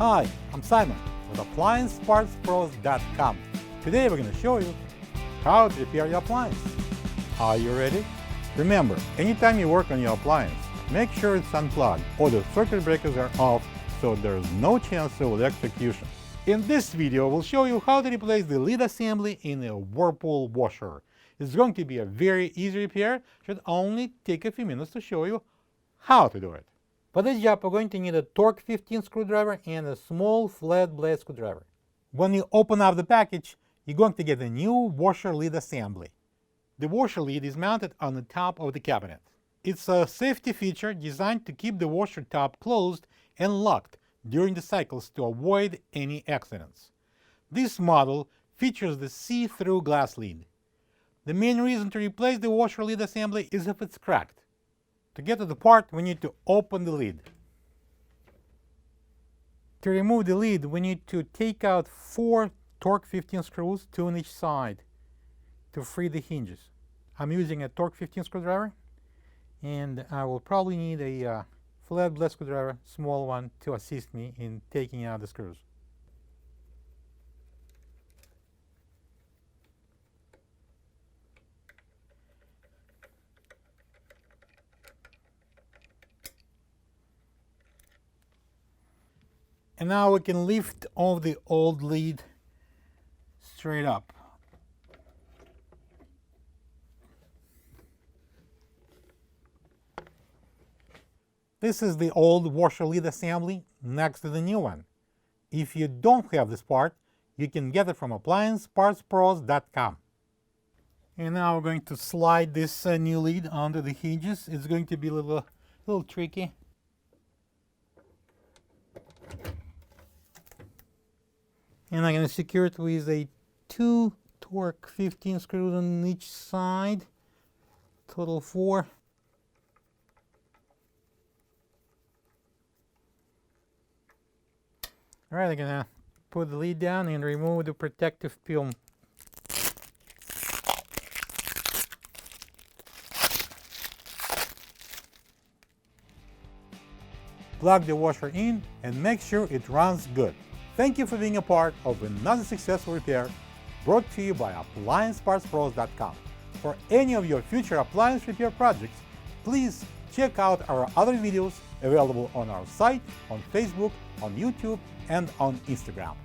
Hi, I'm Simon with AppliancePartsPros.com. Today we're going to show you how to repair your appliance. Are you ready? Remember, anytime you work on your appliance, make sure it's unplugged or the circuit breakers are off so there's no chance of electrocution. In this video, we'll show you how to replace the lid assembly in a Whirlpool washer. It's going to be a very easy repair, should only take a few minutes to show you how to do it. For this job, we're going to need a Torx 15 screwdriver and a small flat blade screwdriver. When you open up the package, you're going to get a new washer lid assembly. The washer lid is mounted on the top of the cabinet. It's a safety feature designed to keep the washer top closed and locked during the cycles to avoid any accidents. This model features the see-through glass lid. The main reason to replace the washer lid assembly is if it's cracked. To get to the part, we need to open the lid. To remove the lid, we need to take out 4 Torx 15 screws, 2 on each side, to free the hinges. I'm using a Torx 15 screwdriver, and I will probably need a flat blade screwdriver, small one, to assist me in taking out the screws. And now we can lift off the old lid straight up. This is the old washer lid assembly next to the new one. If you don't have this part, you can get it from AppliancePartsPros.com. And now we're going to slide this new lid onto the hinges. It's going to be a little tricky. And I'm going to secure it with 2 Torx 15 screws on each side, total 4. All right, I'm going to put the lid down and remove the protective film. Plug the washer in and make sure it runs good. Thank you for being a part of another successful repair brought to you by AppliancePartsPros.com. For any of your future appliance repair projects, please check out our other videos available on our site, on Facebook, on YouTube, and on Instagram.